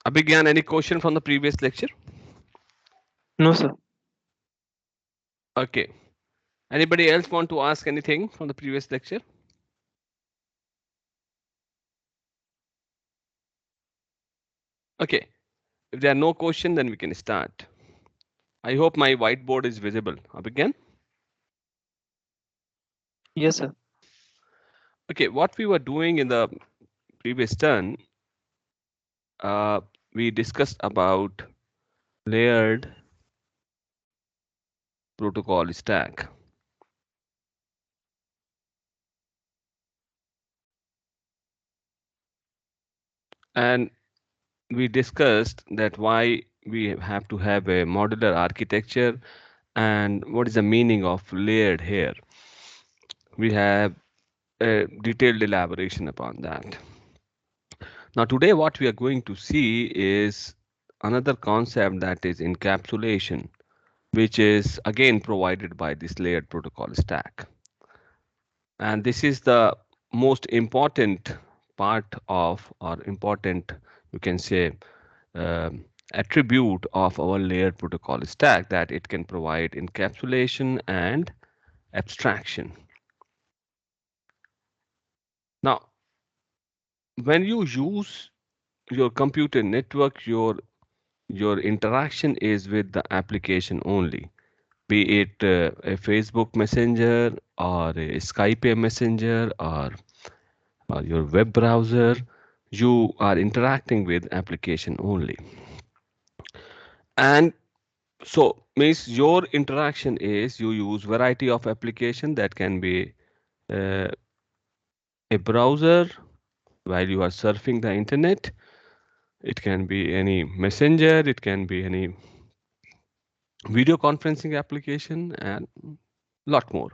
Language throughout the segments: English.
Abhigyan, any question from the previous lecture? No, sir. Okay. Anybody else want to ask anything from the previous lecture? Okay. If there are no question, then we can start. I hope my whiteboard is visible. Abhigyan? Yes, sir. Okay. What we were doing in the previous turn, uh, we discussed about layered protocol stack. And we discussed that why we have to have a modular architecture and what is the meaning of layered here. We have a detailed elaboration upon that. Now, today, what we are going to see is another concept that is encapsulation, which is again provided by this layered protocol stack. And this is the most important part of, or important, you can say, um attribute of our layered protocol stack, that it can provide encapsulation and abstraction. Now, when you use your computer network, your interaction is with the application only, be it a Facebook Messenger or a Skype Messenger or your web browser. You are interacting with application only. And so means your interaction is you use variety of application that can be uh, a browser while you are surfing the internet. It can be any messenger, it can be any video conferencing application, and lot more.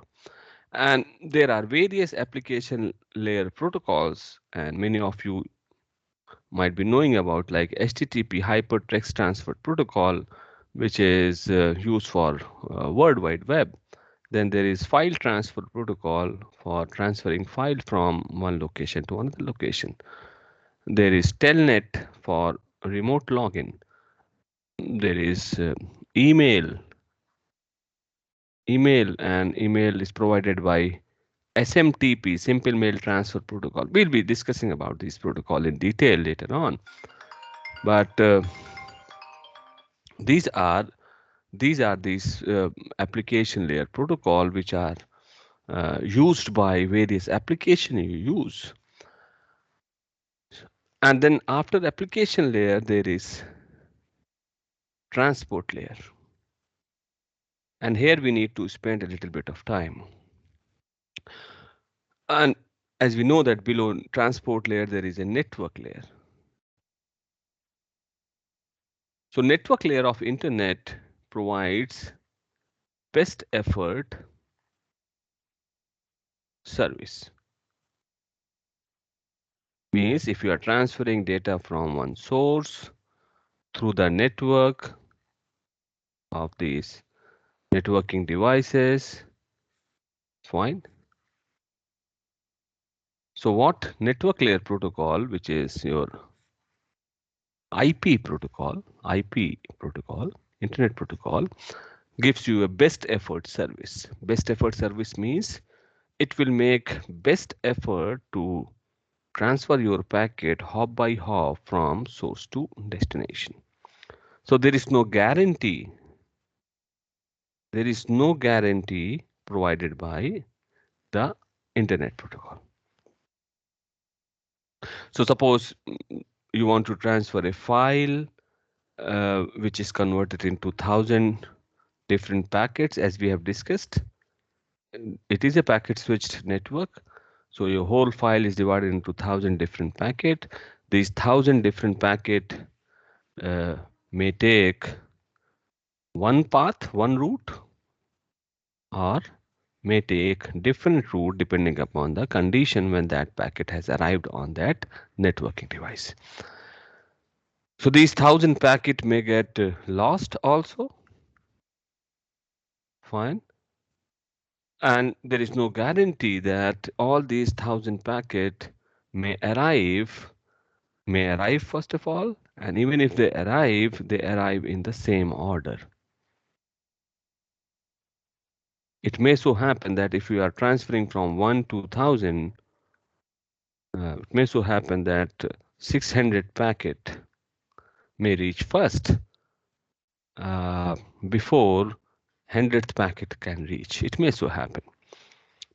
And there are various application layer protocols, and many of you might be knowing about, like HTTP Hypertext Transfer Protocol, which is used for World Wide Web. Then there is File Transfer Protocol for transferring file from one location to another location. There is Telnet for remote login. There is email. And email is provided by SMTP, Simple Mail Transfer Protocol. We'll be discussing about this protocol in detail later on. But these are these application layer protocol which are used by various application you use. And then after the application layer, there is transport layer. And here we need to spend a little bit of time. And as we know that below transport layer, there is a network layer. So network layer of internet provides best effort service. Means if you are transferring data from one source through the network of these networking devices, fine. So what network layer protocol, which is your IP protocol, internet protocol, gives you a best effort service. Best effort service means it will make best effort to transfer your packet hop by hop from source to destination. So there is no guarantee. There is no guarantee provided by the internet protocol. So suppose you want to transfer a file which is converted into 1,000 different packets, as we have discussed. It is a packet switched network. So your whole file is divided into 1,000 different packet. These 1,000 different packet uh, may take one path, one route, or may take different route depending upon the condition when that packet has arrived on that networking device. So these 1,000 packet may get lost also. Fine. And there is no guarantee that all these 1,000 packet may arrive may arrive first of all, and even if they arrive in the same order. It may so happen that if you are transferring from 1 to 1000, it may so happen that 600 packet may reach first uh, before 100th packet can reach. It may so happen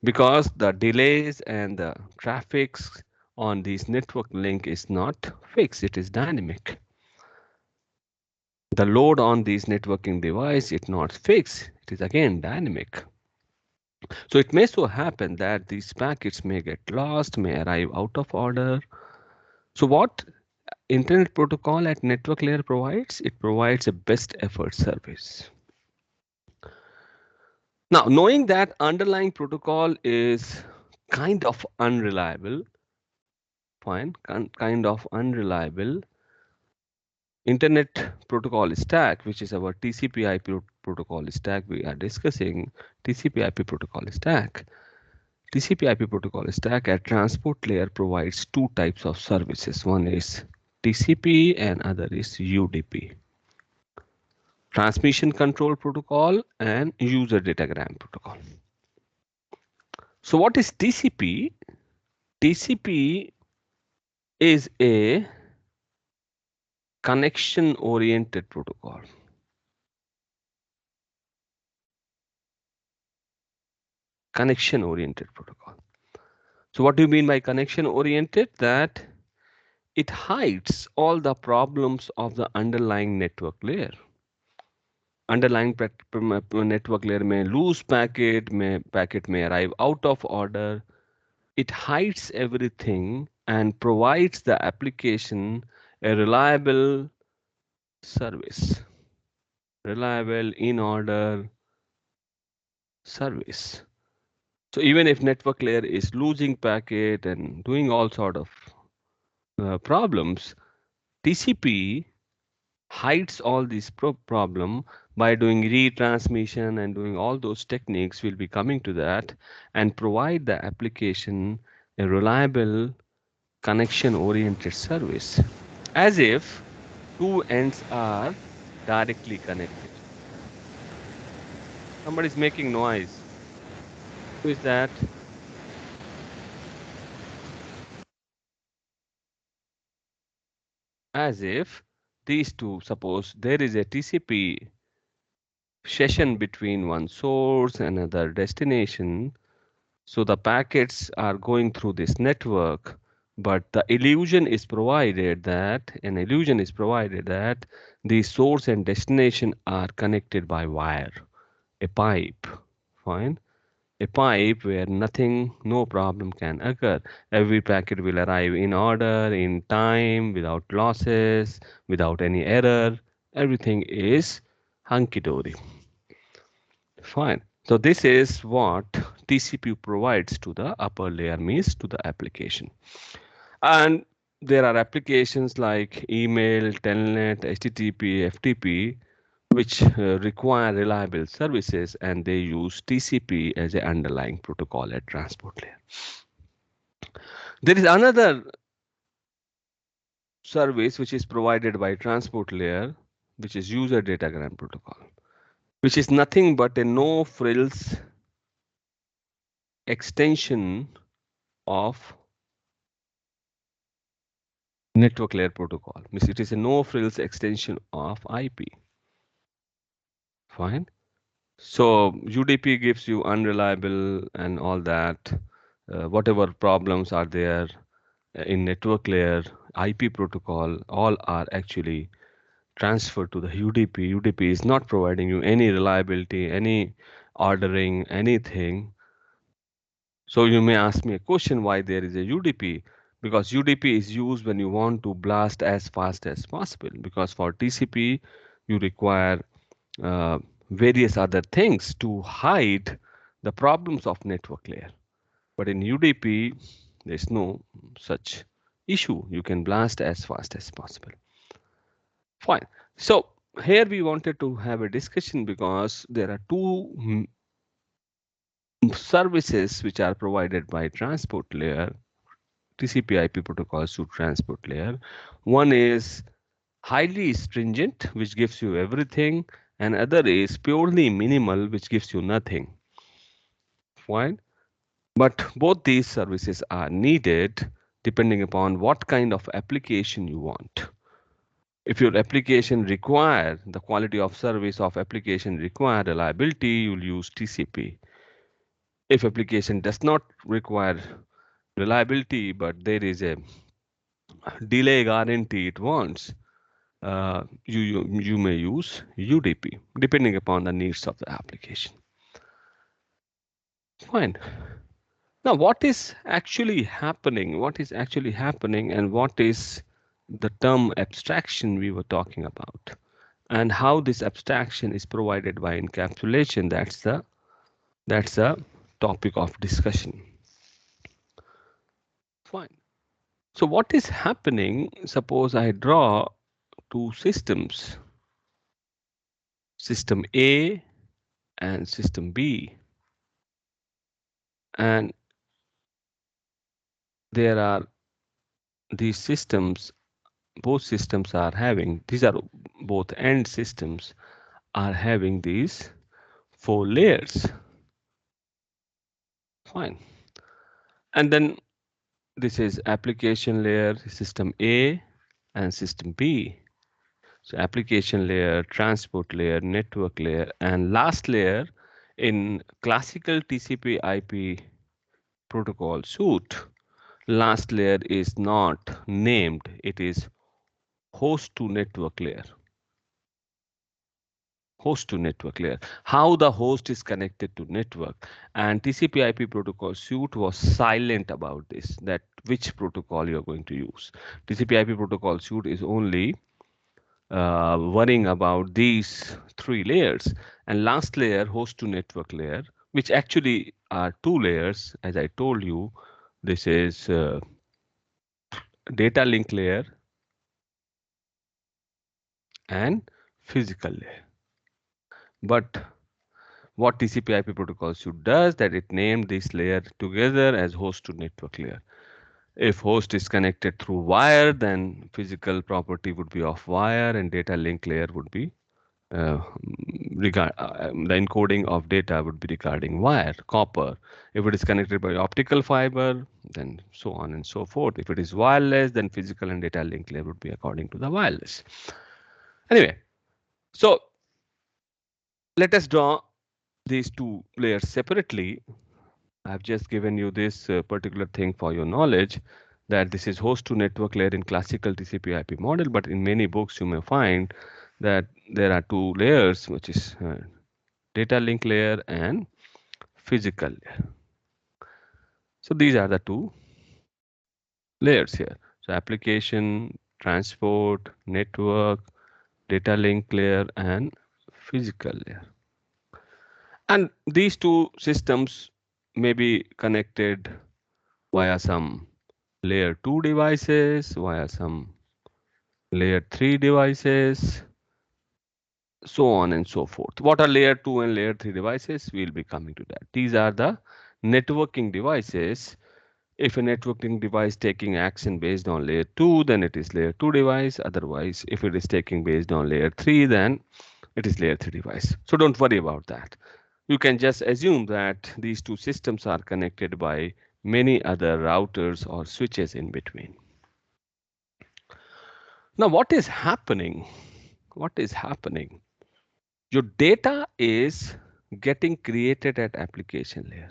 because the delays and the traffics on this network link is not fixed, it is dynamic. The load on this networking device is not fixed, it is again dynamic. So it may so happen that these packets may get lost, may arrive out of order. So what Internet Protocol at network layer provides? It provides a best effort service. Now, knowing that underlying protocol is kind of unreliable, fine, kind of unreliable, Internet Protocol stack, which is our TCP/IP protocol stack we are discussing, TCP/IP protocol stack. TCP/IP protocol stack at transport layer provides two types of services. One is TCP and other is UDP. Transmission control protocol and user datagram protocol. So what is TCP? TCP is a connection oriented protocol. Connection oriented protocol. So what do you mean by connection oriented? That it hides all the problems of the underlying network layer. Underlying network layer may lose packet may arrive out of order. It hides everything and provides the application a reliable service, reliable in order service. So even if network layer is losing packet and doing all sort of problems, TCP hides all these problem by doing retransmission and doing all those techniques. We'll be coming to that and provide the application a reliable connection oriented service as if two ends are directly connected. Somebody's making noise. Who is that? As if these two, suppose there is a TCP session between one source and another destination. So the packets are going through this network, but the illusion is provided that the source and destination are connected by wire, a pipe, fine, a pipe where no problem can occur. Every packet will arrive in order, in time, without losses, without any error. Everything is hunky-dory. Fine. So this is what TCP provides to the upper layer, means to the application. And there are applications like email, telnet, HTTP, FTP, which require reliable services, and they use TCP as an underlying protocol at transport layer. There is another service which is provided by transport layer, which is user datagram protocol, which is nothing but a no frills extension of network layer protocol. Means it is a no frills extension of IP. Fine. So UDP gives you unreliable and all that. Whatever problems are there in network layer, IP protocol, all are actually transferred to the UDP. UDP is not providing you any reliability, any ordering, anything. So you may ask me a question why there is a UDP, because UDP is used when you want to blast as fast as possible, because for TCP you require various other things to hide the problems of network layer. But in UDP, there's no such issue. You can blast as fast as possible. Fine. So here we wanted to have a discussion because there are two services which are provided by transport layer. TCP/IP protocol suite transport layer. One is highly stringent, which gives you everything, and other is purely minimal, which gives you nothing. Fine. But both these services are needed depending upon what kind of application you want. If your application require the quality of service of application require reliability, you'll use TCP. If application does not require reliability, but there is a delay guarantee it wants, you may use UDP depending upon the needs of the application. Fine. Now, what is actually happening? What is actually happening, and what is the term abstraction we were talking about, and how this abstraction is provided by encapsulation? That's the topic of discussion. Fine. So, what is happening? Suppose I draw two systems, system A and system B, and there are these systems. Both systems are having, these are both end systems are having these 4 layers. Fine. And then this is application layer, system A and system B. So application layer, transport layer, network layer, and last layer in classical TCP IP protocol suite, last layer is not named, it is host to network layer. Host to network layer, how the host is connected to network. And TCP IP protocol suite was silent about this, that which protocol you're going to use. TCP IP protocol suite is only worrying about these 3 layers, and last layer, host to network layer, which actually are 2 layers. As I told you, this is data link layer and physical layer. But what TCP IP protocol suite does, that it named this layer together as host to network layer. If host is connected through wire, then physical property would be of wire, and data link layer would be the encoding of data would be regarding wire, copper. If it is connected by optical fiber, then so on and so forth. If it is wireless, then physical and data link layer would be according to the wireless. Anyway, so let us draw these 2 layers separately. I've just given you this particular thing for your knowledge, that this is host to network layer in classical TCP IP model, but in many books you may find that there are 2 layers, which is data link layer and physical layer. So these are the 2 layers here. So application, transport, network, data link layer, and physical layer. And these 2 systems may be connected via some layer 2 devices, via some layer 3 devices, so on and so forth. What are layer 2 and layer 3 devices? We'll be coming to that. These are the networking devices. If a networking device taking action based on layer 2, then it is layer 2 device. Otherwise, if it is taking based on layer 3, then it is layer 3 device. So don't worry about that. You can just assume that these 2 systems are connected by many other routers or switches in between. Now, what is happening? What is happening? Your data is getting created at application layer.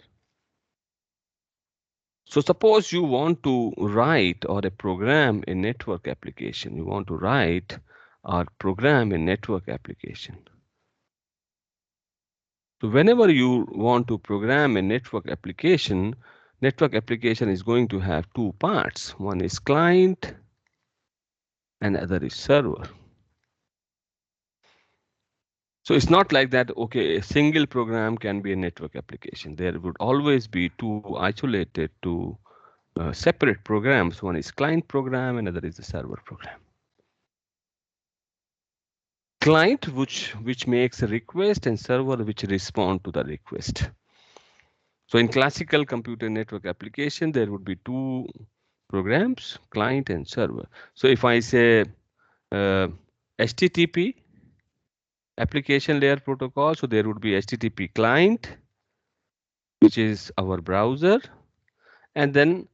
So suppose you want to write or a program a network application. You want to write or program a network application. So whenever you want to program a network application is going to have 2 parts. One is client and other is server. So it's not like that, okay, a single program can be a network application. There would always be 2 isolated, 2 separate programs. One is client program, and another is the server program. Client which makes a request, and server which respond to the request. So in classical computer network application, there would be 2 programs, client and server. So if I say HTTP, application layer protocol, so there would be HTTP client, which is our browser, and then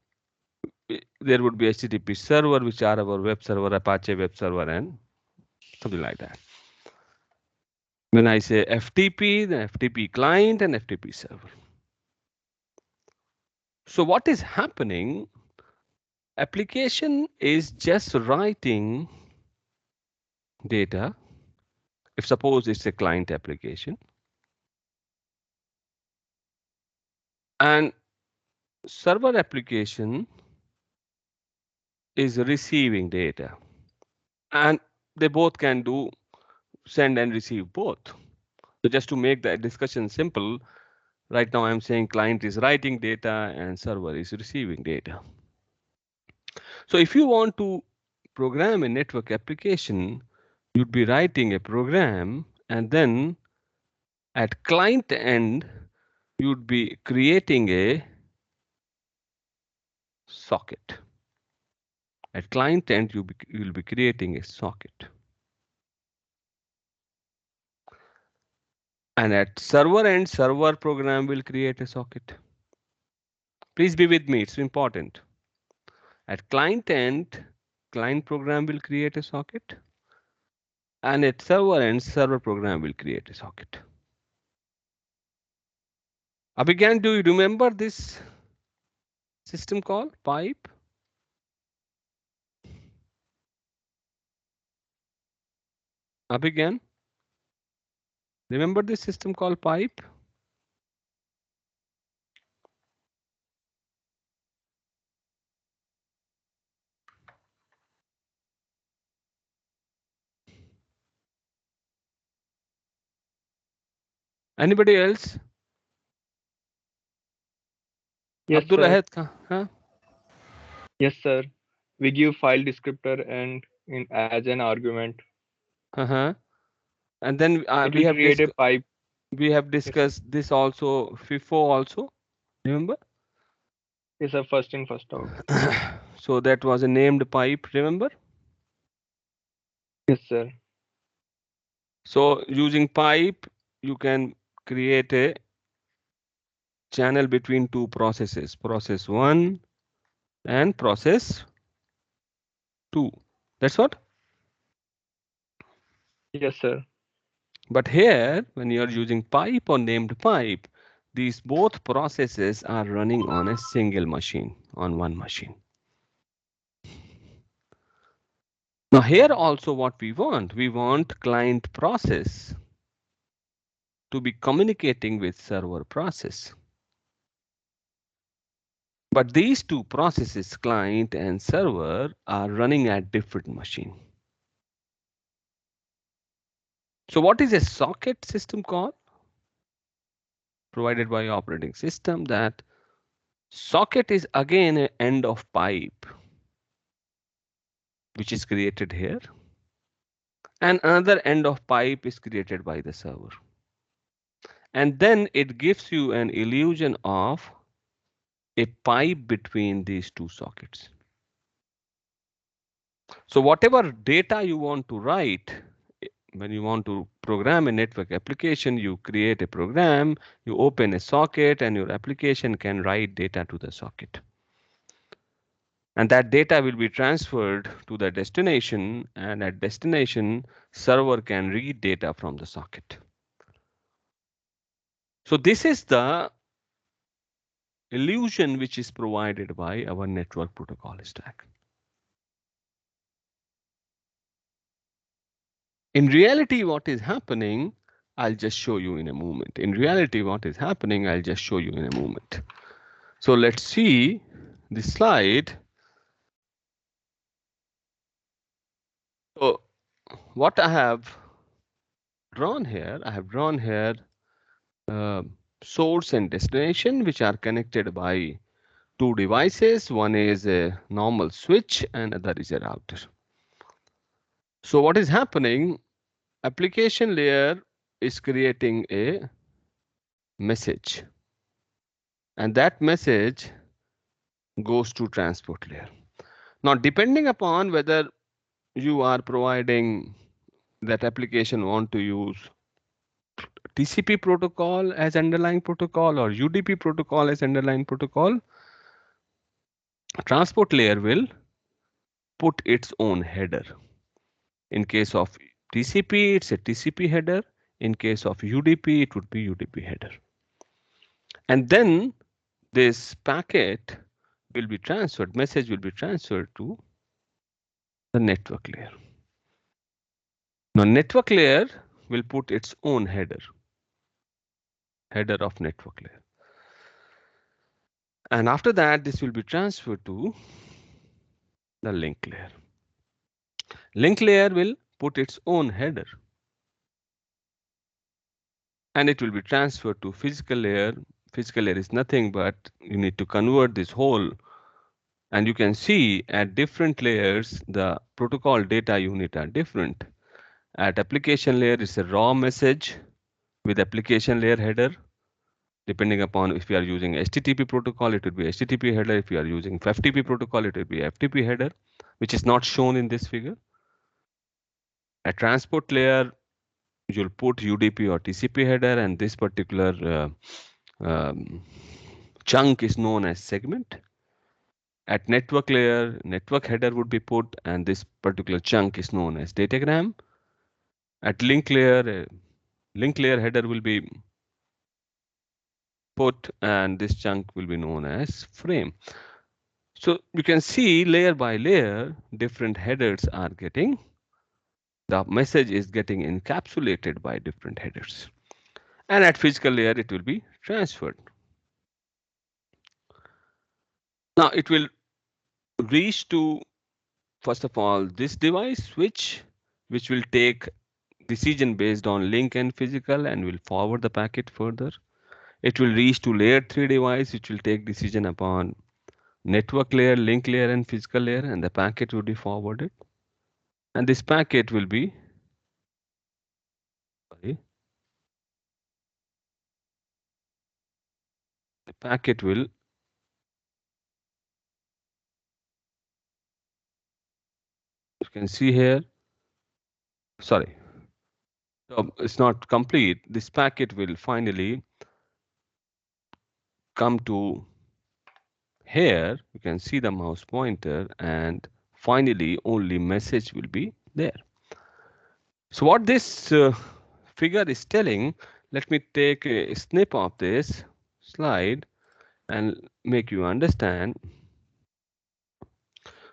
there would be HTTP server, which are our web server, Apache web server, and something like that. When I say FTP, then FTP client and FTP server. So what is happening? Application is just writing data. If suppose it's a client application, and server application is receiving data, and they both can do send and receive both. So just to make the discussion simple, right now I'm saying client is writing data and server is receiving data. So if you want to program a network application, you'd be writing a program, and then at client end, you'd be creating a socket. At client end, you'll be creating a socket. And at server end, server program will create a socket. Please be with me, it's important. At client end, client program will create a socket. And at server end, server program will create a socket. Abhigan, do you remember this system call pipe? Abhigan, remember this system called pipe? Anybody else? Yes, Abdul sir. Ahad, huh? Yes, sir. We give file descriptor and as an argument. Uh-huh. And then It will create a pipe. we have Yes, sir. discussed this also, FIFO also, remember? Yes, sir. First in, first out. So that was a named pipe, remember? Yes, sir. So using pipe, you can create a channel between two processes, process 1 and process 2. That's what? Yes, sir. But here, when you're using pipe or named pipe, these both processes are running on a single machine, on one machine. Now here also what we want client process to be communicating with server process. But these two processes, client and server, are running at different machine. So what is a socket system call? Provided by operating system, that socket is again an end of pipe, which is created here. And another end of pipe is created by the server. And then it gives you an illusion of a pipe between these two sockets. So whatever data you want to write, when you want to program a network application, you create a program, you open a socket, and your application can write data to the socket. And that data will be transferred to the destination, and at destination, server can read data from the socket. So this is the illusion which is provided by our network protocol stack. In reality, what is happening, I'll just show you in a moment. In reality, what is happening, I'll just show you in a moment. So let's see this slide. So what I have drawn here, source and destination, which are connected by two devices. One is a normal switch and other is a router. So what is happening? Application layer is creating a message, and that message goes to transport layer. Now, depending upon whether you are providing that application want to use TCP protocol as underlying protocol or UDP protocol as underlying protocol, transport layer will put its own header. In case of TCP, it's a TCP header. In case of UDP, it would be UDP header. And then this packet will be transferred, message will be transferred to the network layer. Now, network layer will put its own header of network layer. And after that, this will be transferred to the link layer. Link layer will put its own header and it will be transferred to physical layer. Physical layer is nothing but you need to convert this whole, and you can see at different layers the protocol data unit are different. At application layer, it's a raw message with application layer header. Depending upon if you are using HTTP protocol, it would be HTTP header. If you are using FTP protocol, it would be FTP header, which is not shown in this figure. At transport layer, you'll put UDP or TCP header, and this particular chunk is known as segment. At network layer, network header would be put, and this particular chunk is known as datagram. At link layer header will be put, and this chunk will be known as frame. So you can see layer by layer, different headers are getting, the message is getting encapsulated by different headers. And at physical layer, it will be transferred. Now it will reach to, first of all, this device switch, which will take decision based on link and physical and will forward the packet further. It will reach to layer 3 device, which will take decision upon network layer, link layer, and physical layer, and the packet will be forwarded. And this packet will be, the packet will, you can see here, sorry, so it's not complete. This packet will finally come to here. You can see the mouse pointer, and finally only message will be there. So what this figure is telling, let me take a snip of this slide and make you understand.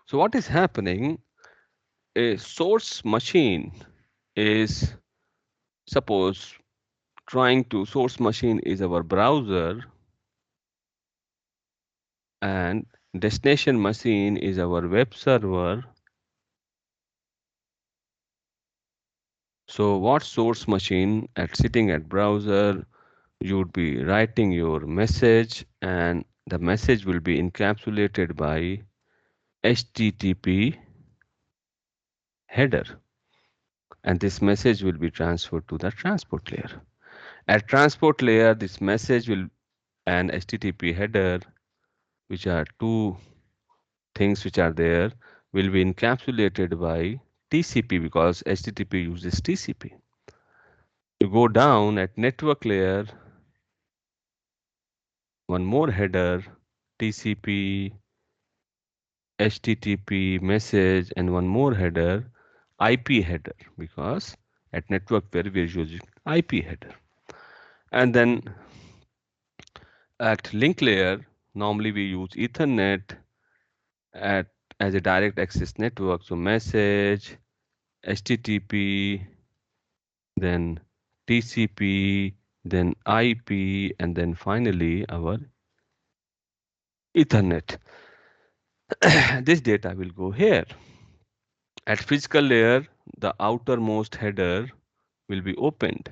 So what is happening, a source machine is, suppose source machine is our browser and destination machine is our web server. So what source machine sitting at browser, you would be writing your message, and the message will be encapsulated by HTTP header, and this message will be transferred to the transport layer. At transport layer, this message will, and HTTP header, which are two things which are there, will be encapsulated by TCP, because HTTP uses TCP. You go down at network layer, one more header, TCP, HTTP message, and one more header, IP header, because at network layer we are using IP header. And then at link layer, normally we use Ethernet as a direct access network. So message, HTTP, then TCP, then IP, and then finally our Ethernet. This data will go here. At physical layer, the outermost header will be opened,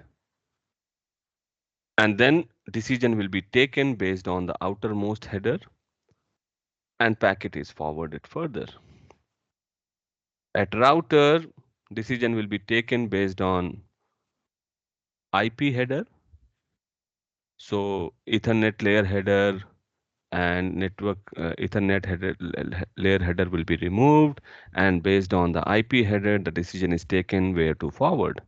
and then decision will be taken based on the outermost header, and packet is forwarded further. At router, decision will be taken based on IP header. So Ethernet layer header and network Ethernet layer header will be removed, and based on the IP header, the decision is taken where to forward.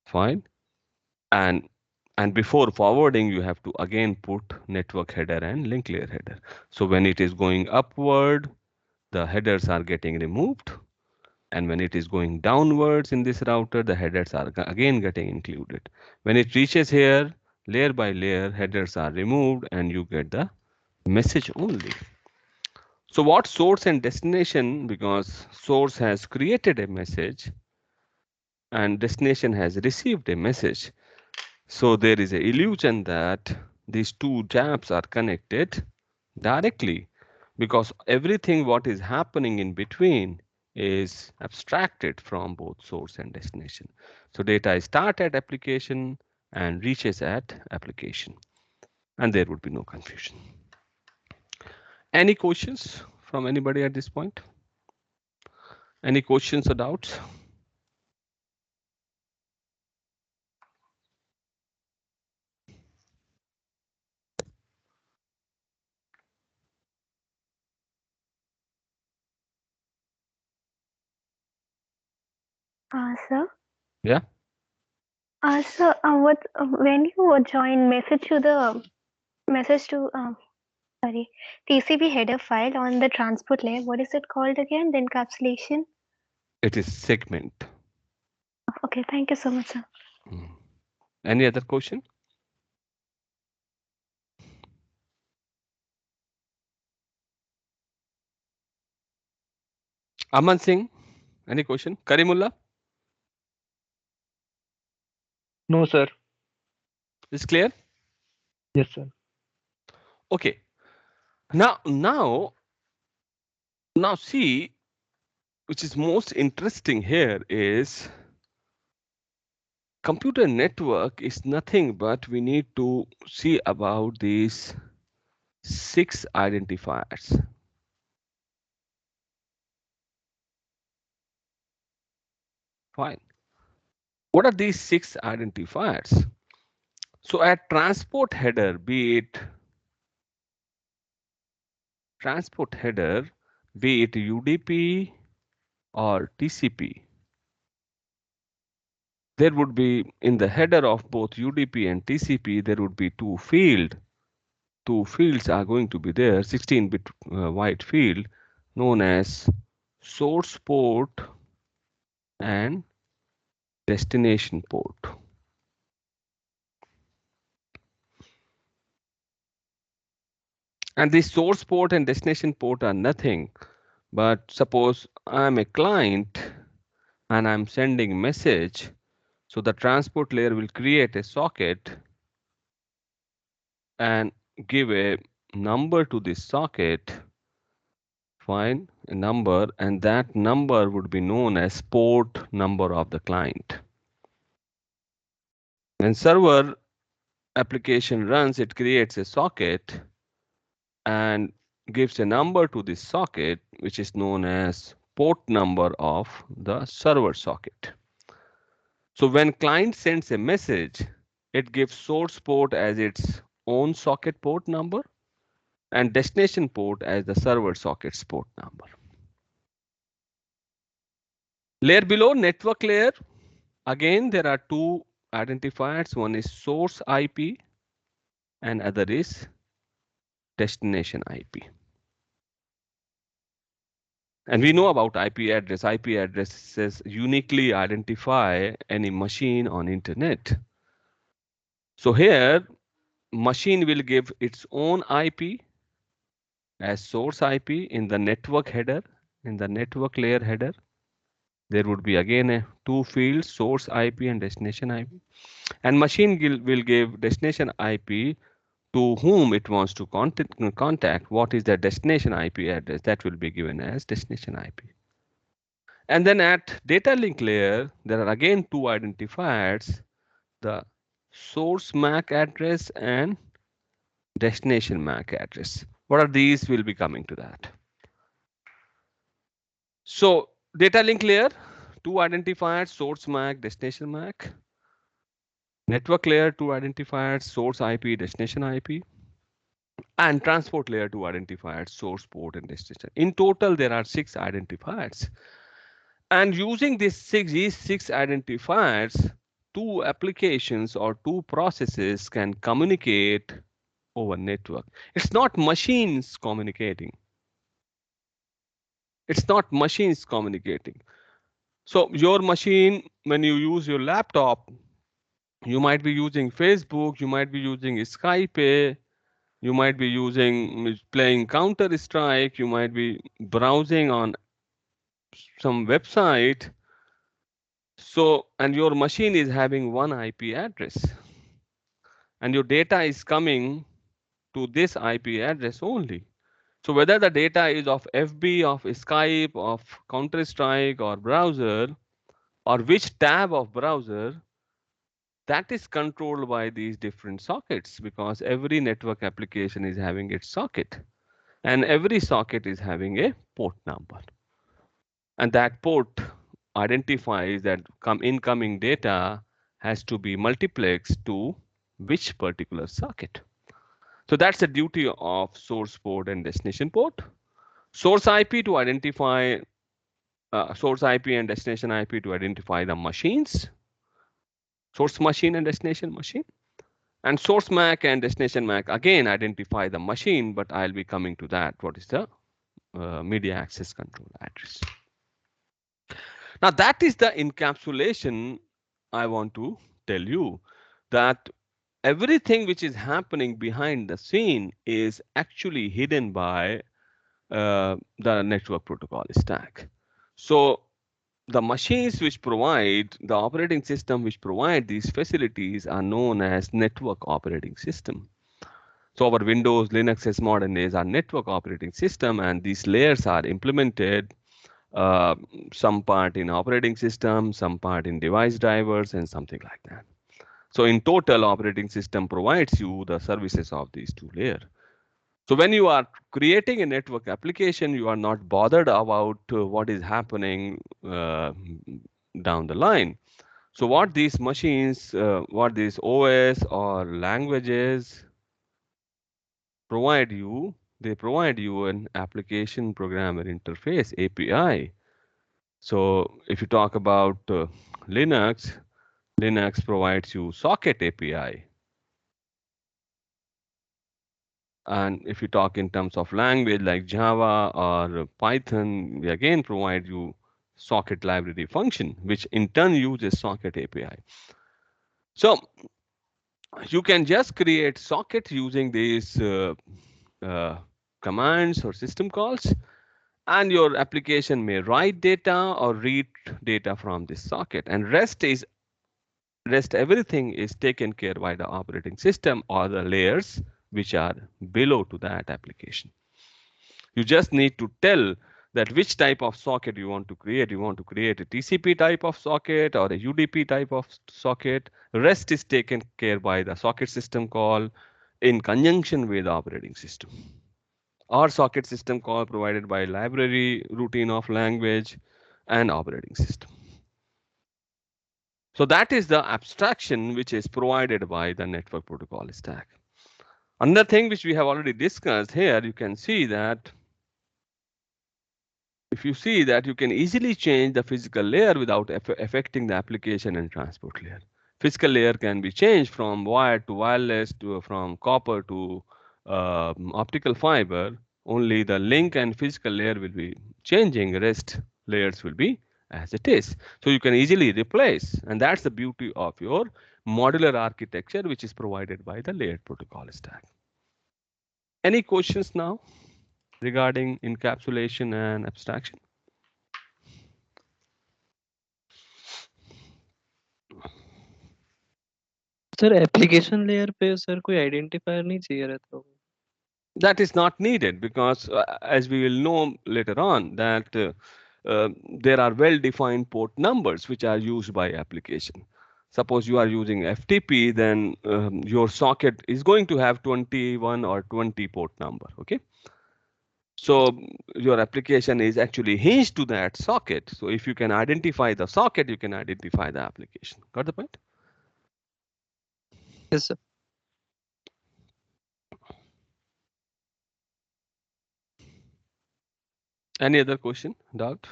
Fine. And before forwarding, you have to again put network header and link layer header. So when it is going upward, the headers are getting removed, and when it is going downwards in this router, the headers are again getting included. When it reaches here, layer by layer, headers are removed, and you get the message only. So what source and destination, because source has created a message and destination has received a message. So there is an illusion that these two tabs are connected directly, because everything what is happening in between is abstracted from both source and destination. So data start at application and reaches at application, and there would be no confusion. Any questions from anybody at this point? Any questions or doubts? Sir, Yeah. sir, what when you join message to sorry TCP header file on the transport layer, what is it called again? The encapsulation. It is segment. Okay, thank you so much, sir. Any other question? Aman Singh, any question? Karimullah, No, sir. is clear? Yes, sir. Okay. Now see, which is most interesting here is computer network is nothing but we need to see about these 6 identifiers. Fine. What are these 6 identifiers? So at transport header, be it UDP or TCP, there would be in the header of both UDP and TCP, there would be two fields. Two fields are going to be there, 16-bit wide field known as source port and destination port. And the source port and destination port are nothing but, suppose I'm a client and I'm sending message, so the transport layer will create a socket and give a number to this socket. Fine, a number, and that number would be known as port number of the client. When server application runs, it creates a socket and gives a number to this socket, which is known as port number of the server socket. So when client sends a message, it gives source port as its own socket port number and destination port as the server socket's port number. Layer below, network layer, again there are two identifiers. One is source IP and other is destination IP. And we know about IP address. IP addresses uniquely identify any machine on internet. So here, machine will give its own IP as source IP in the network header, in the network layer header. There would be again two fields, source IP and destination IP. And machine will give destination IP to whom it wants to contact. What is the destination IP address? That will be given as destination IP. And then at data link layer, there are again two identifiers, the source MAC address and destination MAC address. What are these? We'll be coming to that. So data link layer, two identifiers, source MAC, destination MAC. Network layer, two identifiers, source IP, destination IP. and transport layer to identifiers, source port and destination. In total, there are 6 identifiers. And using these six identifiers, two applications or two processes can communicate over network. It's not machines communicating. It's not machines communicating. So your machine, when you use your laptop, you might be using Facebook, you might be using Skype, you might be using playing Counter Strike, you might be browsing on some website. So, and your machine is having one IP address, and your data is coming to this IP address only. So whether the data is of FB, of Skype, of Counter Strike, or browser, or which tab of browser, that is controlled by these different sockets, because every network application is having its socket, and every socket is having a port number, and that port identifies that incoming data has to be multiplexed to which particular socket. So that's the duty of source port and destination port. Source IP to identify source IP and destination IP to identify the machines, source machine and destination machine. And source MAC and destination MAC again identify the machine, but I'll be coming to that. What is the media access control address? Now that is the encapsulation I want to tell you, that everything which is happening behind the scene is actually hidden by the network protocol stack. So the machines which provide, the operating system which provide these facilities are known as network operating system. So our Windows, Linux as modern days are network operating system, and these layers are implemented some part in operating system, some part in device drivers, and something like that. So in total, operating system provides you the services of these two layers. So when you are creating a network application, you are not bothered about what is happening down the line. So what these machines, what these OS or languages provide you, they provide you an application programmer interface, API. So if you talk about Linux, Linux provides you socket API. And if you talk in terms of language like Java or Python, we again provide you socket library function, which in turn uses socket API. So you can just create socket using these commands or system calls, and your application may write data or read data from this socket, and rest everything is taken care by the operating system or the layers which are below to that application. You just need to tell that which type of socket you want to create. You want to create a TCP type of socket or a UDP type of socket. Rest is taken care by the socket system call in conjunction with the operating system. Or socket system call provided by library, routine of language, and operating system. So that is the abstraction which is provided by the network protocol stack. Another thing which we have already discussed here, you can see that if you see that you can easily change the physical layer without affecting the application and transport layer. Physical layer can be changed from wired to wireless, to from copper to optical fiber. Only the link and physical layer will be changing. Rest layers will be as it is. So you can easily replace, and that's the beauty of your modular architecture, which is provided by the layered protocol stack. Any questions now regarding encapsulation and abstraction? Sir application layer पे sir कोई identifier नहीं चाहिए रहता होगा? That is not needed, because as we will know later on that there are well-defined port numbers which are used by application. Suppose you are using FTP, then your socket is going to have 21 or 20 port number. Okay. So your application is actually hinged to that socket. So if you can identify the socket, you can identify the application. Got the point? Yes, sir. Any other question, doubt?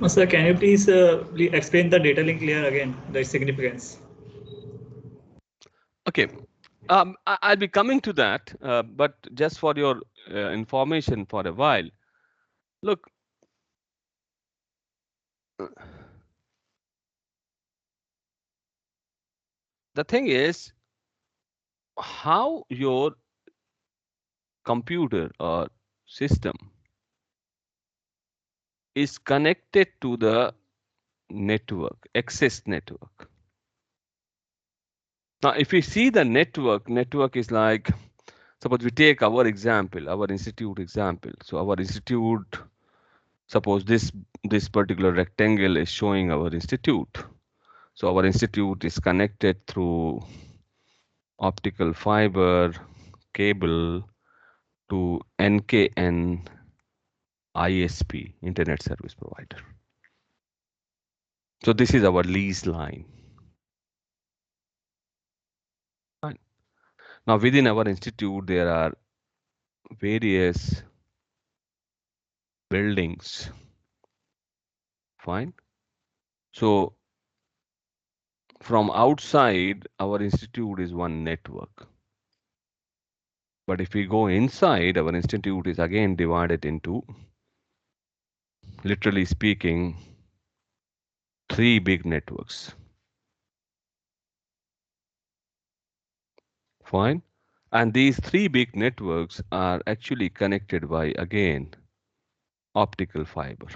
Sir, can you please explain the data link layer again, the significance? Okay. I'll be coming to that, but just for your information for a while. Look, the thing is how your computer or system is connected to the network, access network. Now, if we see the network is like, suppose we take our example, our institute example. So our institute, suppose this particular rectangle is showing our institute. So our institute is connected through optical fiber cable to NKN ISP, Internet Service Provider. So this is our lease line. Fine. Now within our institute, there are various buildings. Fine. So from outside, our institute is one network. But if we go inside, our institute is again divided into, literally speaking, 3 big networks. Fine. And these 3 big networks are actually connected by, again, optical fiber.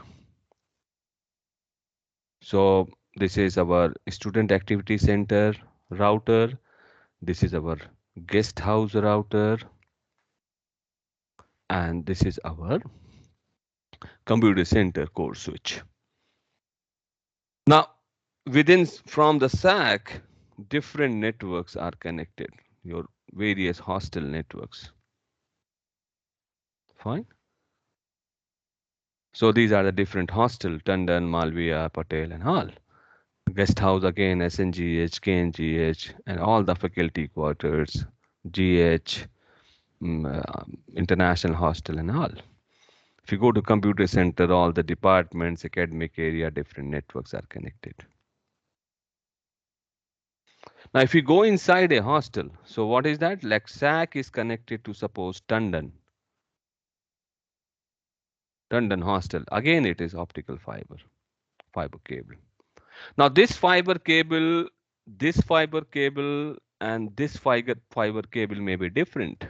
So this is our student activity center router. This is our guest house router. And this is our computer center core switch. Now, from the SAC, different networks are connected, your various hostel networks. Fine. So these are the different hostel, Tandon, Malviya, Patel, and all. Guest house again, SNGH, KNGH, and all the faculty quarters, GH, international hostel, and all. If you go to computer center, all the departments, academic area, different networks are connected. Now, if you go inside a hostel, so what is that? Like SAC is connected to, suppose, Tandon hostel. Again, it is optical fiber cable. Now, this fiber cable, and this fiber cable may be different.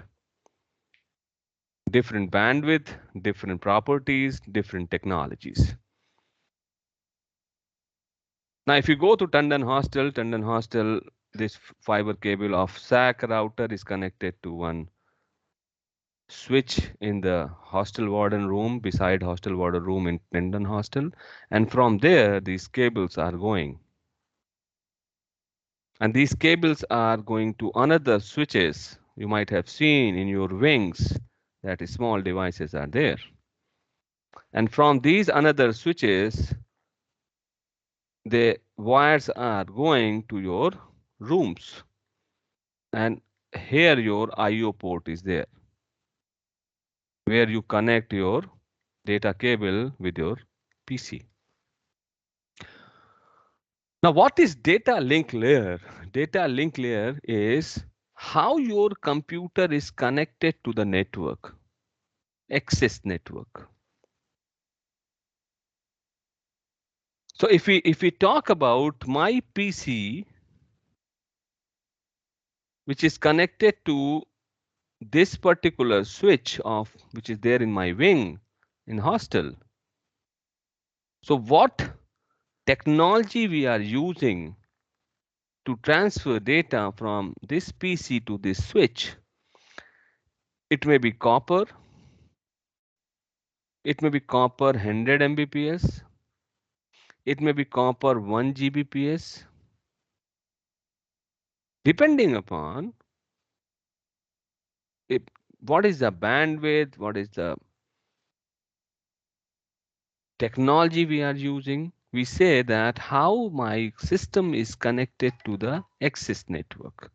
Different bandwidth, different properties, different technologies. Now, if you go to Tandon hostel, this fiber cable of SAC router is connected to one switch in the hostel warden room, beside hostel warden room in Tandon hostel. And from there, these cables are going. And these cables are going to another switches you might have seen in your wings, that small devices are there. And from these another switches, the wires are going to your rooms. And here your IO port is there, where you connect your data cable with your PC. Now, what is data link layer? Data link layer is how your computer is connected to the network, access network. So if we talk about my PC, which is connected to this particular switch which is there in my wing in hostel. So what technology we are using to transfer data from this PC to this switch? It may be copper. It may be copper 100 Mbps. It may be copper 1 Gbps. Depending upon what is the bandwidth, what is the technology we are using, we say that how my system is connected to the access network.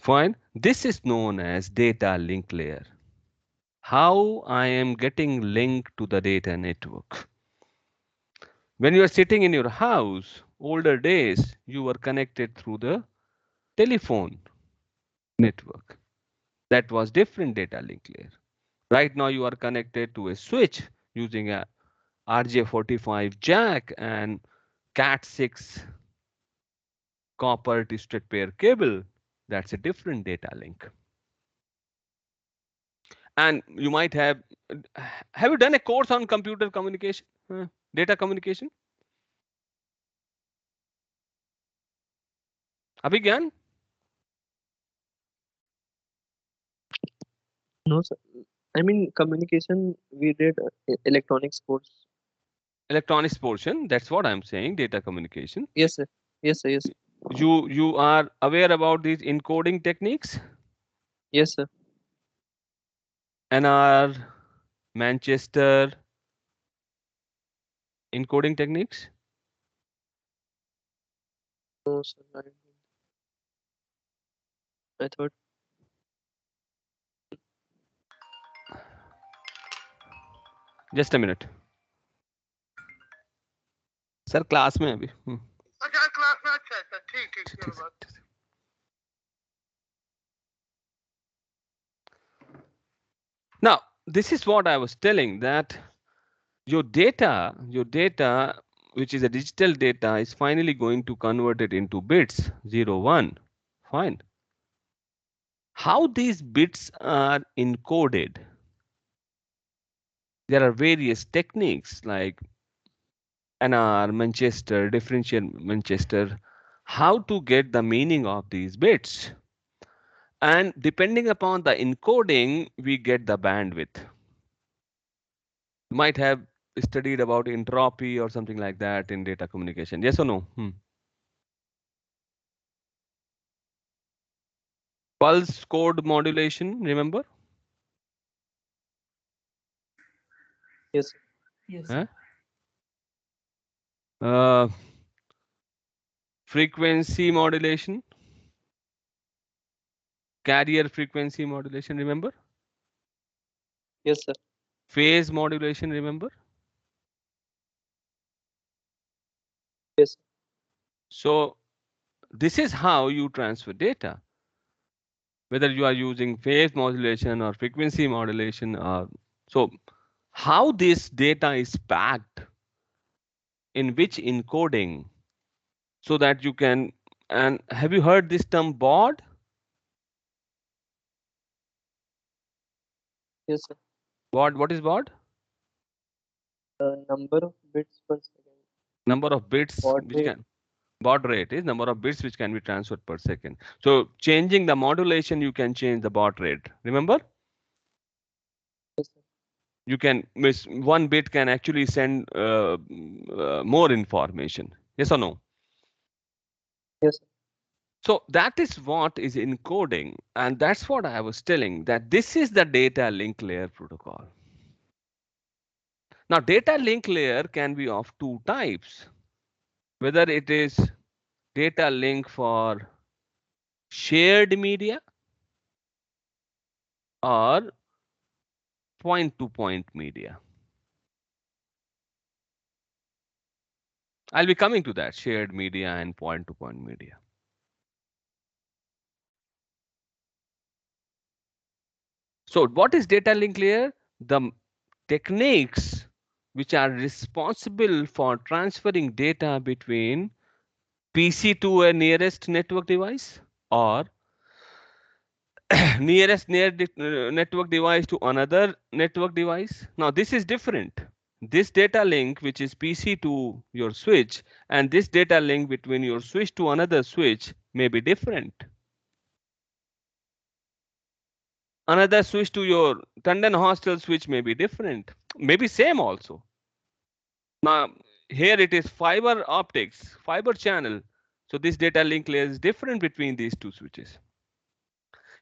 Fine. This is known as data link layer. how I am getting linked to the data network. When you are sitting in your house, older days, you were connected through the telephone network. That was different data link layer. Right now you are connected to a switch using a RJ45 jack and Cat6 copper twisted pair cable. That's a different data link. And you might have you done a course on computer communication, data communication? Abhigyan? No, sir. I mean, communication, we did electronics course. Electronics portion, that's what I'm saying, data communication. Yes, sir. Yes, sir. Yes. You are aware about these encoding techniques? Yes, sir. NR, Manchester encoding techniques? No, sir. I thought. Just a minute. Sir class में अभी अच्छा class में अच्छा अच्छा ठीक ठीक चलो बात Now, this is what I was telling, that your data, which is a digital data, is finally going to convert it into bits, 0, 1. Fine. How these bits are encoded? There are various techniques like NR, Manchester, differential Manchester, how to get the meaning of these bits. And depending upon the encoding, we get the bandwidth. You might have studied about entropy or something like that in data communication. Yes or no? Pulse code modulation, remember? Yes. Yes. Huh? Frequency modulation, carrier frequency modulation, remember? Yes, sir. Phase modulation, remember? Yes. So this is how you transfer data. Whether you are using phase modulation or frequency modulation, so how this data is packed, in which encoding, so that you can, and have you heard this term baud? Yes, sir. Baud, what is baud? Number of bits per second. Number of bits Baud which rate. can, baud rate is number of bits which can be transferred per second. So changing the modulation, you can change the baud rate. Remember? Yes, sir. You can miss one bit can actually send more information. Yes or no? Yes, sir. So that is what is encoding, and that's what I was telling, that this is the data link layer protocol. Now, data link layer can be of two types, whether it is data link for shared media or point-to-point media. I'll be coming to that, shared media and point-to-point media. So what is data link layer? The techniques which are responsible for transferring data between PC to a nearest network device or nearest network device to another network device. Now this is different. This data link, which is PC to your switch, and this data link between your switch to another switch may be different. Another switch to your Tandon hostel switch may be different, maybe same also. Now here it is fiber optics, fiber channel. So this data link layer is different between these two switches.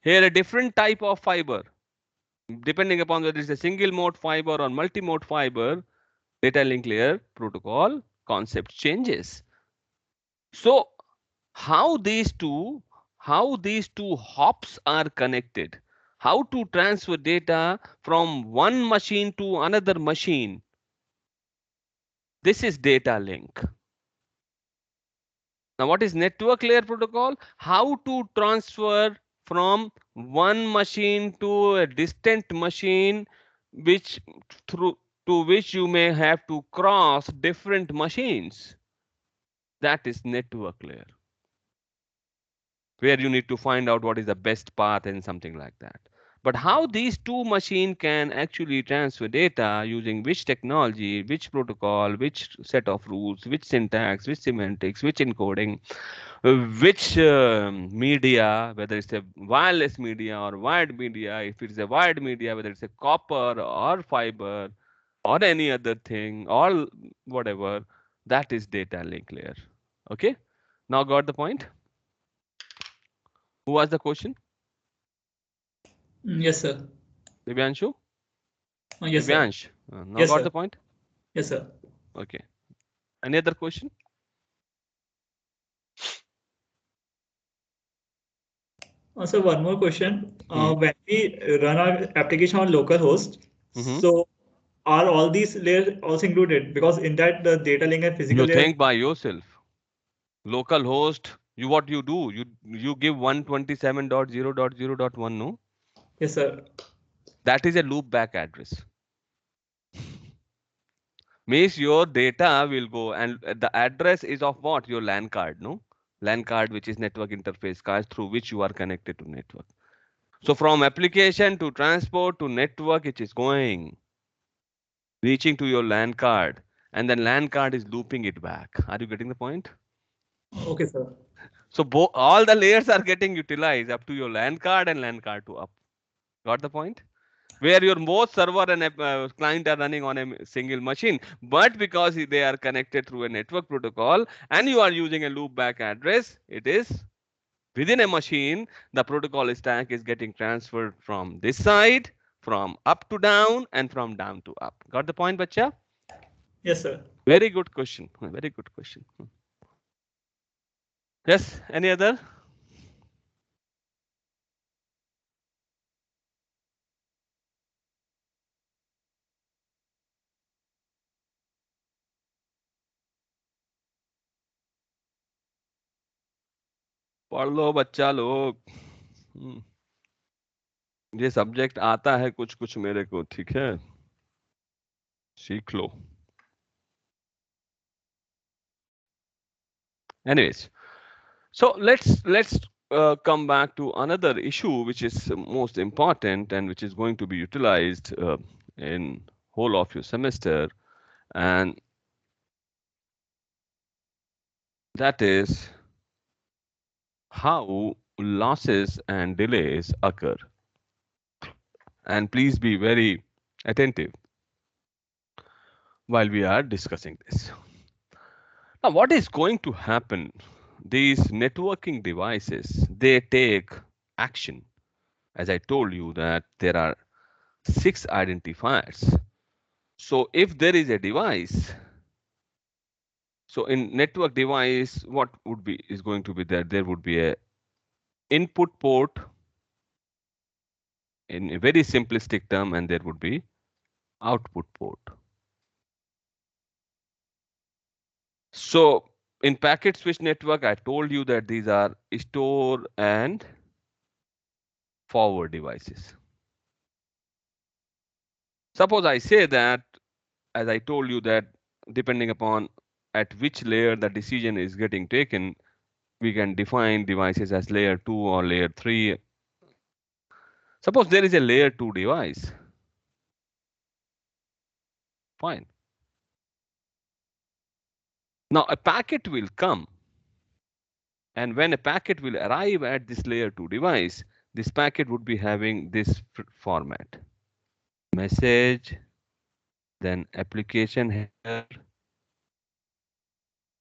Here a different type of fiber, depending upon whether it's a single mode fiber or multi-mode fiber, data link layer protocol concept changes. So how these two hops are connected, How to transfer data from one machine to another machine. This is data link. Now, what is network layer protocol? How to transfer from one machine to a distant machine, which through to which you may have to cross different machines. That is network layer, where you need to find out what is the best path and something like that. But how these two machines can actually transfer data using which technology, which protocol, which set of rules, which syntax, which semantics, which encoding, which media, whether it's a wireless media or wired media, if it's a wired media, whether it's a copper or fiber or any other thing or whatever, that is data link layer. Okay, now got the point? Who asked the question? Yes, sir. Divyanshu? Yes, sir. Divyansh, now Yes, got sir. the point? Yes, sir. Okay. Any other question? So one more question. Hmm. When we run our application on localhost, Mhm. so are all these layers also included? Because in that the data link and physical You layer. think by yourself. Local host, you what you do? You give 127.0.0.1, no? Yes, sir. That is a loopback address. Means your data will go, and the address is of what? Your LAN card, no? LAN card, which is network interface card through which you are connected to network. So from application to transport to network, it is going, reaching to your LAN card, and then LAN card is looping it back. Are you getting the point? Okay, sir. So all the layers are getting utilized up to your LAN card and LAN card to up. Got the point? Where your both server and client are running on a single machine, but because they are connected through a network protocol and you are using a loopback address, it is within a machine, the protocol stack is getting transferred from this side, from up to down, and from down to up. Got the point, bacha? Yes, sir. Very good question. Very good question. Yes, any other? पढ़ लो बच्चा लोग. ये subject आता है कुछ कुछ मेरे को, ठीक है, सीख लो. Anyways, so let's come back to another issue which is most important and which is going to be utilized in whole of your semester, and that is how losses and delays occur. And please be very attentive while we are discussing this. Now, what is going to happen? These networking devices, they take action. As I told you that there are 6 identifiers. So if there is a device, so in network device, what would be is going to be there? There would be a input port in a very simplistic term, and there would be output port. So in packet switch network, I told you that these are store and forward devices. Suppose I say that, as I told you that depending upon at which layer the decision is getting taken, we can define devices as layer 2 or layer 3. Suppose there is a layer 2 device. Fine. Now a packet will come, and when a packet will arrive at this layer 2 device, this packet would be having this format: message, then application header.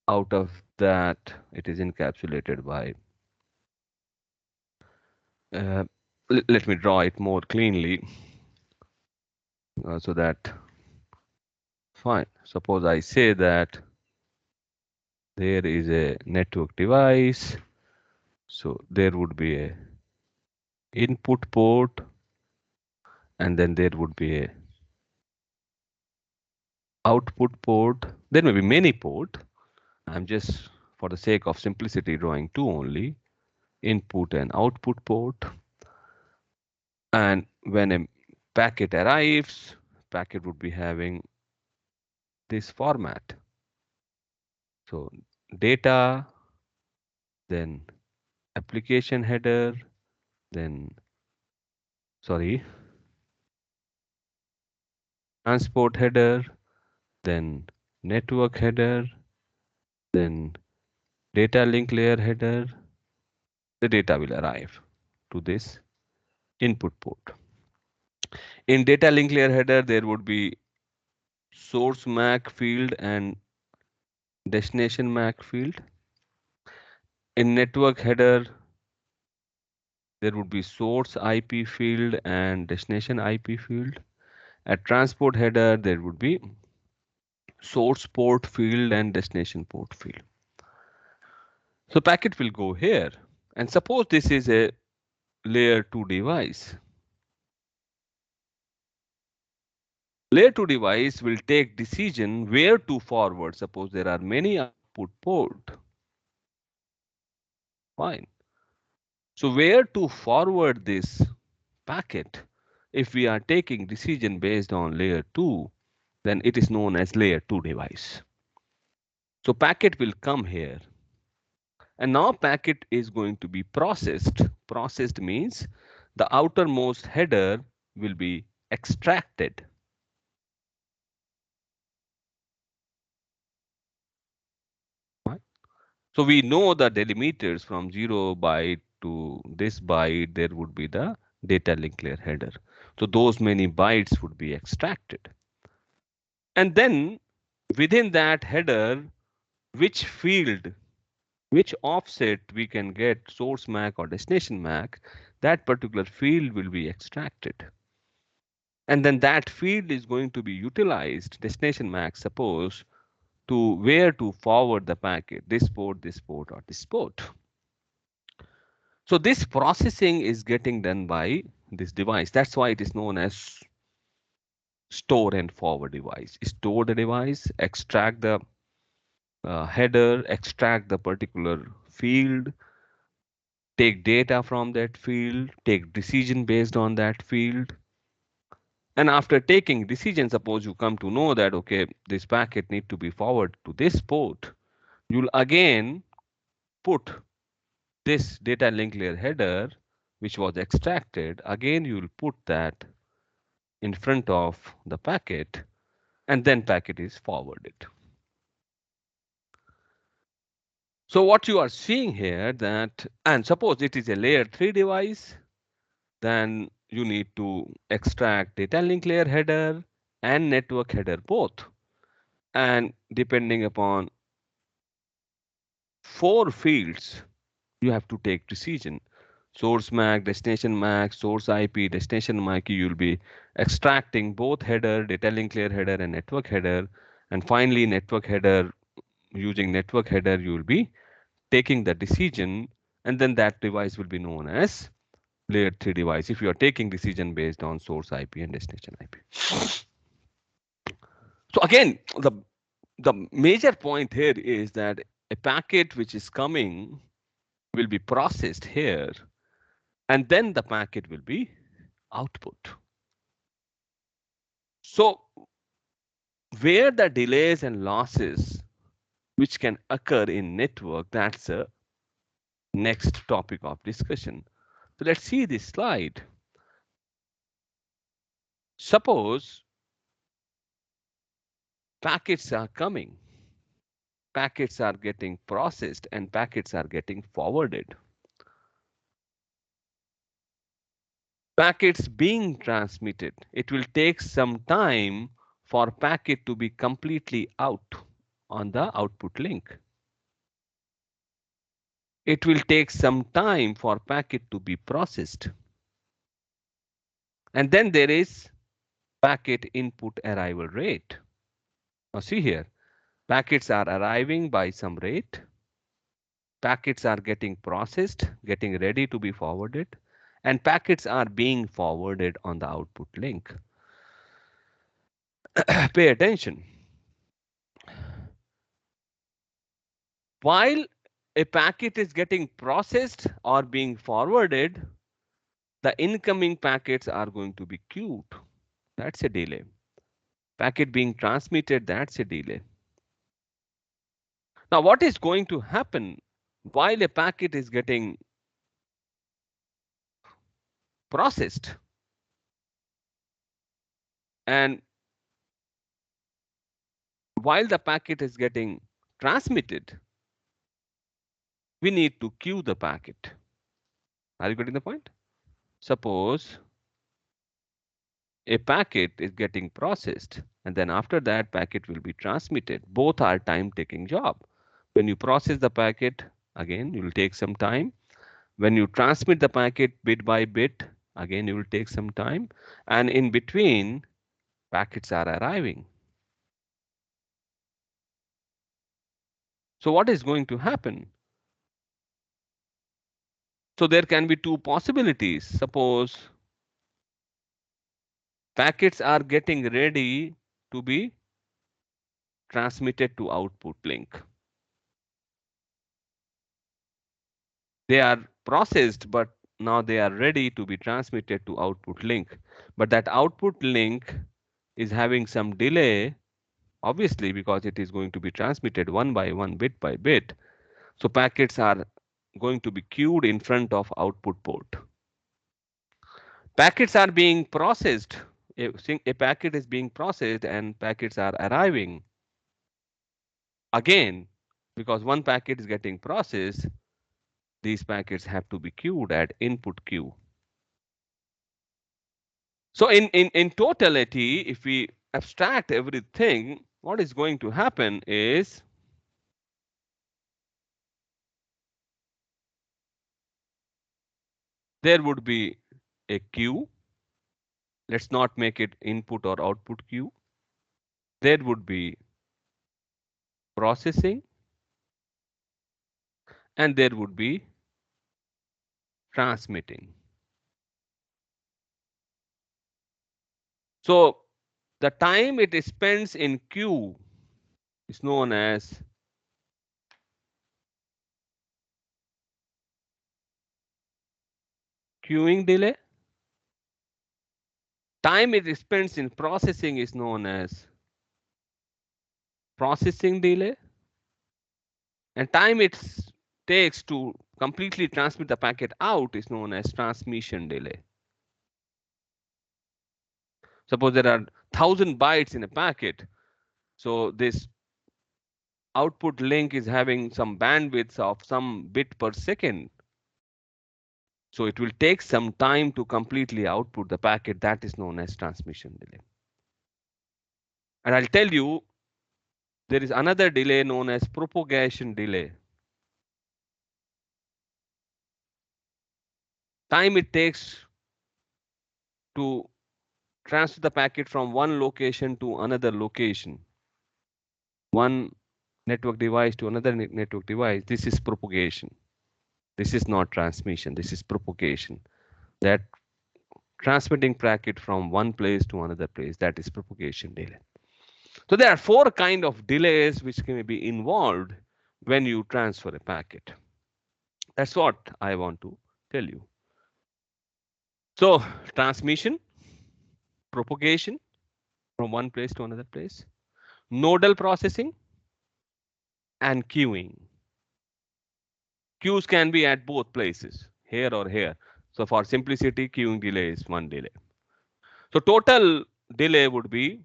Out of that, it is encapsulated by let me draw it more cleanly so that fine. Suppose I say that there is a network device, so there would be a input port and then there would be a output port. There may be many port. I'm just, for the sake of simplicity, drawing two only, input and output port. And when a packet arrives, packet would be having this format. So data, then application header, then, sorry, transport header, then network header, then data link layer header. The data will arrive to this input port. In data link layer header, there would be source MAC field and destination MAC field. In network header, there would be source IP field and destination IP field. At transport header, there would be source port field and destination port field. So packet will go here, and suppose this is a layer 2 device. Layer 2 device will take decision where to forward. Suppose there are many output port. Fine. So where to forward this packet? If we are taking decision based on layer 2, then it is known as layer 2 device. So packet will come here. And now packet is going to be processed. Processed means the outermost header will be extracted. Right? So we know the delimiters from 0 byte to this byte, there would be the data link layer header. So those many bytes would be extracted. And then within that header, which field, which offset we can get source MAC or destination MAC, that particular field will be extracted. And then that field is going to be utilized, destination MAC, suppose, to where to forward the packet, this port, or this port. So this processing is getting done by this device. That's why it is known as store and forward device. Store the device, extract the header, extract the particular field, take data from that field, take decision based on that field. And after taking decision, suppose you come to know that, okay, this packet need to be forwarded to this port, you'll again put this data link layer header, which was extracted, again you'll put that in front of the packet, and then packet is forwarded. So what you are seeing here that, and suppose it is a layer 3 device, then you need to extract data link layer header and network header both. And depending upon 4 fields, you have to take decision. Source MAC, destination MAC, source IP, destination MAC, you'll be extracting both header, data link layer header and network header. And finally, network header, using network header, you will be taking the decision, and then that device will be known as layer 3 device if you are taking decision based on source IP and destination IP. So again, the major point here is that a packet which is coming will be processed here, and then the packet will be output. So where the delays and losses which can occur in network, that's a next topic of discussion. So let's see this slide. Suppose packets are coming, packets are getting processed, and packets are getting forwarded. Packets being transmitted, it will take some time for packet to be completely out on the output link. It will take some time for packet to be processed. And then there is packet input arrival rate. Now see here, packets are arriving by some rate. Packets are getting processed, getting ready to be forwarded. and packets are being forwarded on the output link. Pay attention. While a packet is getting processed or being forwarded, the incoming packets are going to be queued. That's a delay. Packet being transmitted, that's a delay. Now, what is going to happen while a packet is getting processed and while the packet is getting transmitted? We need to queue the packet. Are you getting the point? Suppose a packet is getting processed and then after that packet will be transmitted. Both are time taking job. When you process the packet, again you will take some time. When you transmit the packet bit by bit, again you will take some time, and in between packets are arriving. So what is going to happen? So there can be two possibilities. Suppose packets are getting ready to be transmitted to output link. They are processed, but now they are ready to be transmitted to output link. But that output link is having some delay, obviously, because it is going to be transmitted one by one, bit by bit. So packets are going to be queued in front of output port. Packets are being processed. A packet is being processed and packets are arriving. Again, because one packet is getting processed, these packets have to be queued at input queue. So in totality, if we abstract everything, what is going to happen is there would be a queue. Let's not make it input or output queue. There would be processing, and there would be transmitting. So the time it spends in queue is known as queuing delay. Time it spends in processing is known as processing delay. And time it takes to completely transmit the packet out is known as transmission delay. Suppose there are 1,000 bytes in a packet. So this output link is having some bandwidth of some bit per second. So it will take some time to completely output the packet. That is known as transmission delay. And I'll tell you, there is another delay known as propagation delay. Time it takes to transfer the packet from one location to another location, one network device to another network device. This is propagation. This is not transmission. This is propagation. That transmitting packet from one place to another place, that is propagation delay. So there are four kinds of delays which can be involved when you transfer a packet. That's what I want to tell you. So transmission, propagation from one place to another place, nodal processing, and queuing. Queues can be at both places, here or here. So for simplicity, queuing delay is one delay. So total delay would be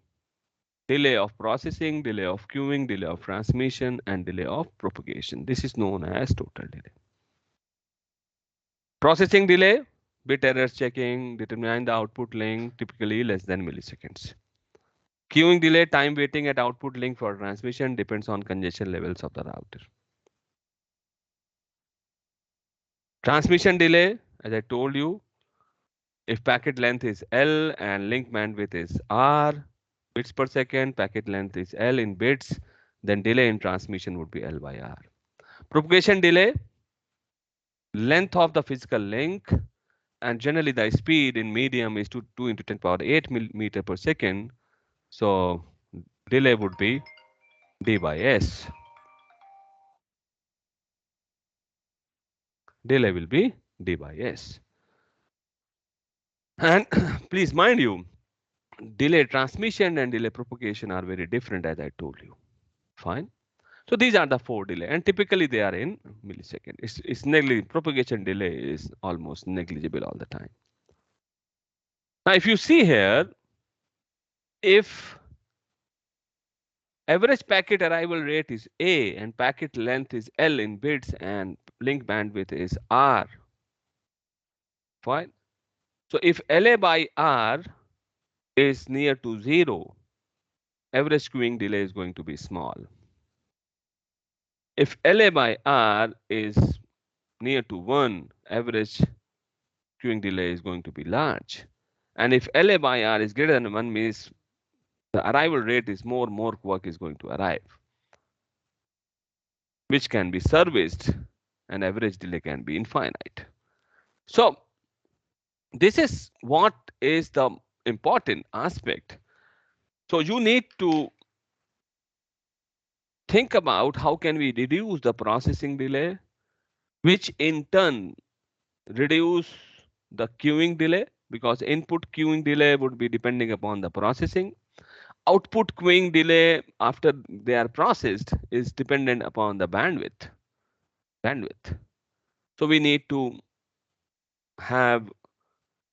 delay of processing, delay of queuing, delay of transmission, and delay of propagation. This is known as total delay. Processing delay, bit errors checking, determine the output link, typically less than milliseconds. Queuing delay, time waiting at output link for transmission, depends on congestion levels of the router. Transmission delay, as I told you, if packet length is L and link bandwidth is R bits per second, packet length is L in bits, then delay in transmission would be L by R. Propagation delay, length of the physical link and generally the speed in medium is 2 into 10 power 8 meter per second. So delay would be d by s. Delay will be d by s. And please mind you, delay transmission and delay propagation are very different, as I told you. Fine. So these are the 4 delay, and typically they are in millisecond. It's negligible. Propagation delay is almost negligible all the time. Now, if you see here, if average packet arrival rate is A and packet length is L in bits and link bandwidth is R, fine. So if LA by R is near to 0, average queuing delay is going to be small. If LA by R is near to 1, average queuing delay is going to be large. And if LA by R is greater than 1, means the arrival rate is more work is going to arrive, which can be serviced, and average delay can be infinite. So this is what is the important aspect. So you need to think about how can we reduce the processing delay, which in turn reduce the queuing delay, because input queuing delay would be depending upon the processing. Output queuing delay after they are processed is dependent upon the bandwidth. So we need to have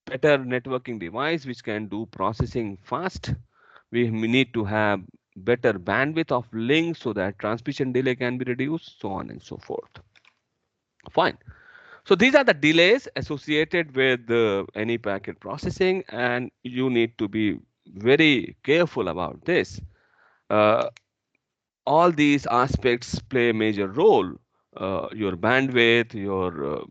better networking device which can do processing fast. We need to have better bandwidth of links so that transmission delay can be reduced, so on and so forth. Fine. So these are the delays associated with any packet processing, and you need to be very careful about this. All these aspects play a major role. Your bandwidth, your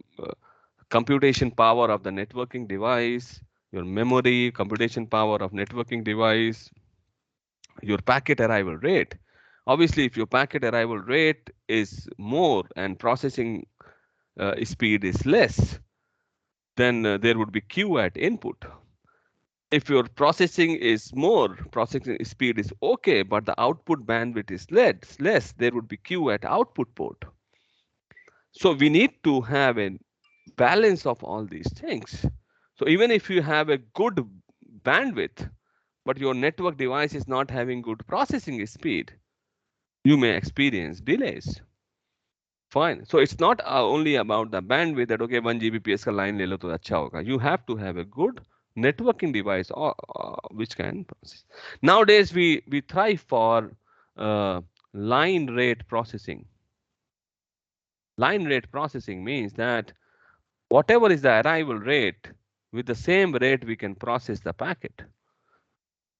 computation power of the networking device, your memory, computation power of networking device, your packet arrival rate. Obviously, if your packet arrival rate is more and processing speed is less, then there would be queue at input. If your processing is more, processing speed is okay, but the output bandwidth is less, there would be queue at output port. So we need to have a balance of all these things. So even if you have a good bandwidth, but your network device is not having good processing speed, you may experience delays. Fine. So it's not only about the bandwidth that okay 1 Gbps ka line le lo to acha hoga. You have to have a good networking device which can process. Nowadays we thrive for line rate processing. Line rate processing means that whatever is the arrival rate, with the same rate we can process the packet.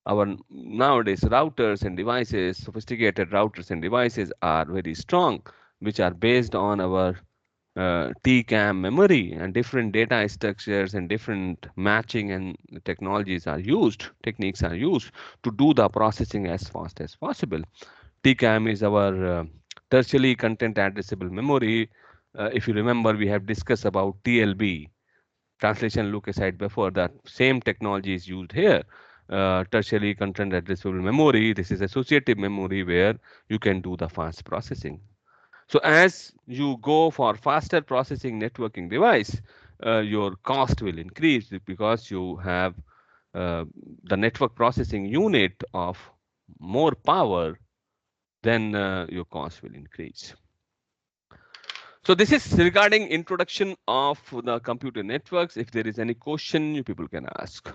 Our nowadays routers and devices, sophisticated routers and devices are very strong, which are based on our TCAM memory, and different data structures and different matching and techniques are used to do the processing as fast as possible. TCAM is our tertiary content addressable memory. If you remember, we have discussed about TLB, translation look aside before. That same technology is used here. Tertiary content addressable memory. This is associative memory where you can do the fast processing. So as you go for faster processing networking device, your cost will increase because you have the network processing unit of more power, then your cost will increase. So this is regarding introduction of the computer networks. If there is any question, you people can ask.